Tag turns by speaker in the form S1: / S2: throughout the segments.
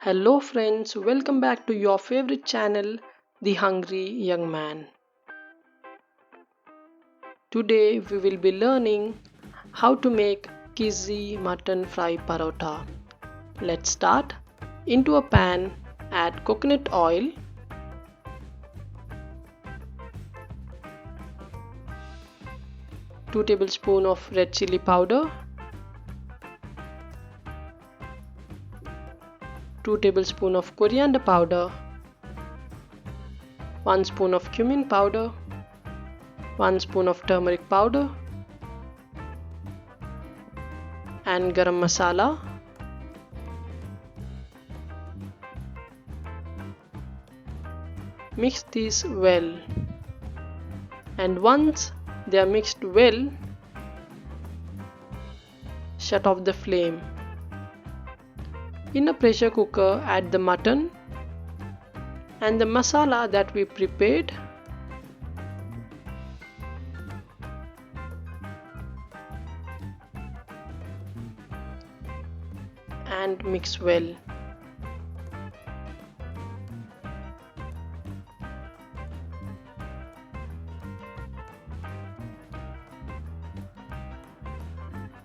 S1: Hello, friends, welcome back to your favorite channel, The Hungry Young Man. Today, we will be learning how to make Kizhi Mutton Fry Parotta. Let's start. Into a pan, add coconut oil, 2 tablespoons of red chili powder, 2 tablespoons of coriander powder, 1 spoon of cumin powder, 1 spoon of turmeric powder, and Gharam Masala. Mix these well, and once they are mixed well, shut off the flame. In a pressure cooker, add the mutton and the masala that we prepared, and mix well.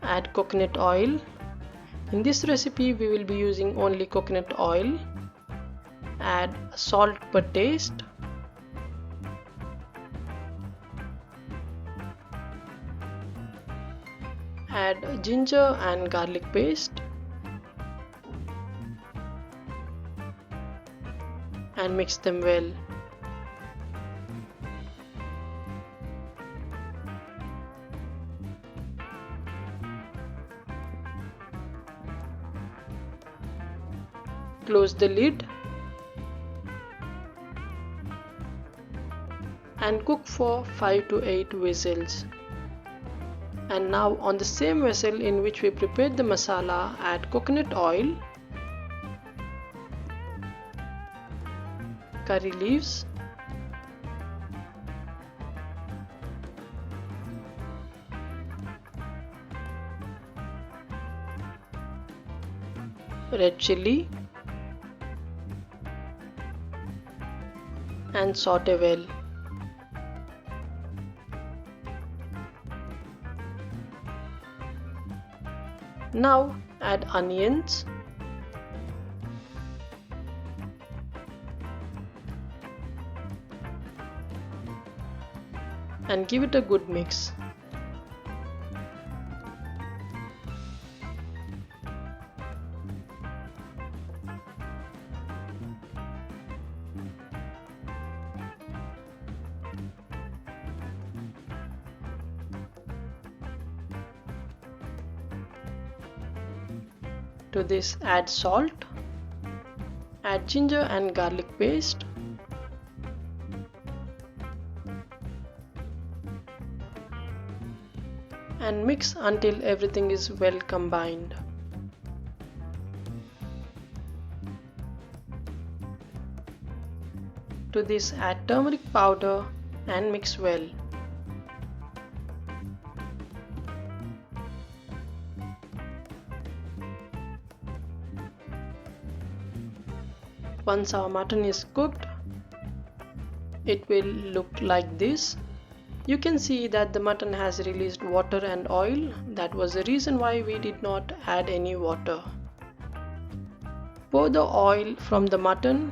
S1: Add coconut oil. In this recipe we will be using only coconut oil. Add salt per taste. Add ginger and garlic paste. And mix them well. Close the lid and cook for 5 to 8 whistles. And now on the same vessel in which we prepared the masala, add coconut oil, curry leaves, red chili, and saute well. Now add onions, and give it a good mix. To this add salt, add ginger and garlic paste, and mix until everything is well combined. To this add turmeric powder and mix well. Once our mutton is cooked, it will look like this. You can see that the mutton has released water and oil. That was the reason why we did not add any water. Pour the oil from the mutton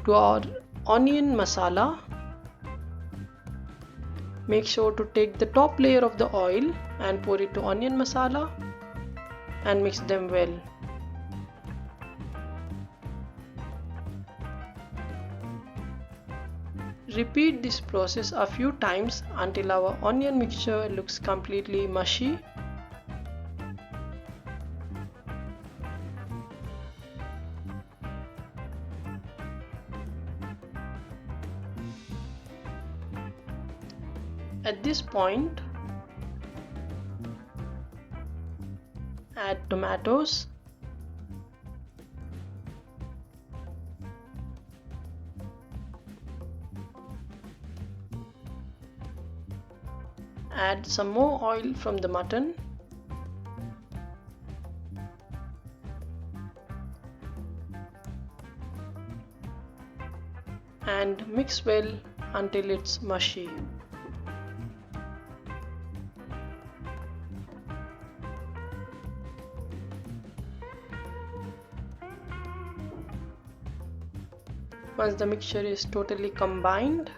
S1: to our onion masala. Make sure to take the top layer of the oil and pour it to onion masala and mix them well. Repeat this process a few times until our onion mixture looks completely mushy. At this point, add tomatoes, add some more oil from the mutton, and mix well until it's mushy. Once the mixture is totally combined,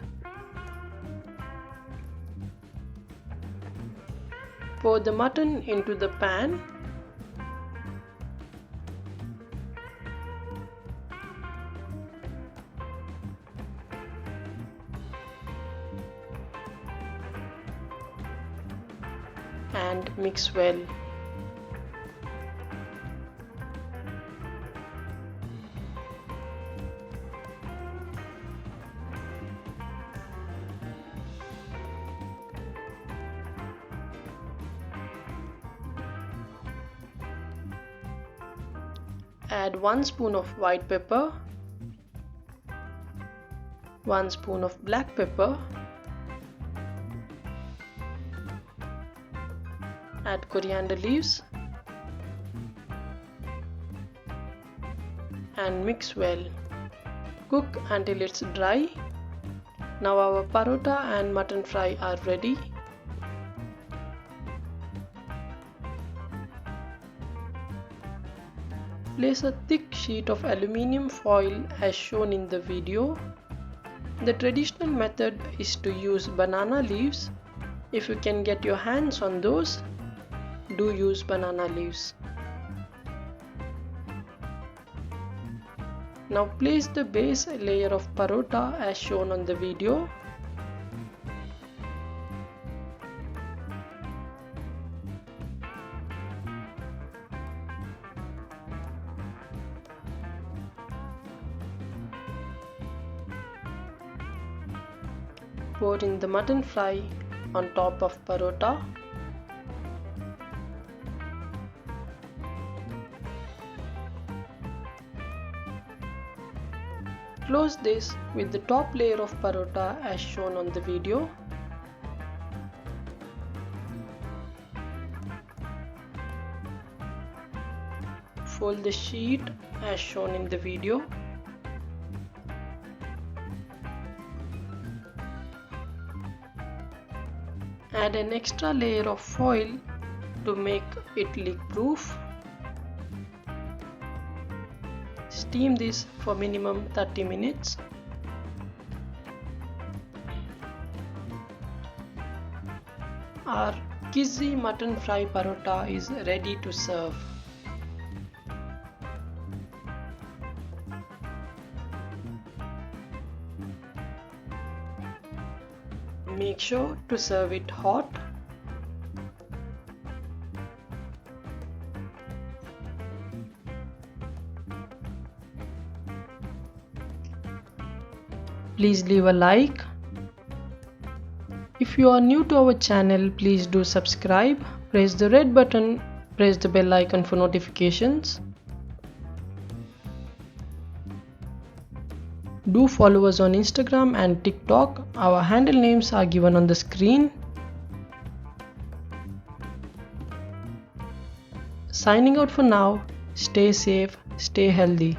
S1: pour the mutton into the pan. And mix well. Add 1 spoon of white pepper, 1 spoon of black pepper, add coriander leaves and mix well. Cook until it's dry. Now our parotta and mutton fry are ready. Place a thick sheet of aluminium foil as shown in the video. The traditional method is to use banana leaves. If you can get your hands on those, do use banana leaves. Now place the base layer of parotta as shown on the video. Pour in the mutton fry on top of parotta. Close this with the top layer of parotta as shown on the video. Fold the sheet as shown in the video. Add an extra layer of foil to make it leak proof. Steam this for minimum 30 minutes. Our Kizhi Mutton Fry Parotta is ready to serve. Make sure to serve it hot. Please leave a like. If you are new to our channel, please do subscribe. Press the red button, press the bell icon for notifications. Do follow us on Instagram and TikTok. Our handle names are given on the screen. Signing out for now. Stay safe, stay healthy.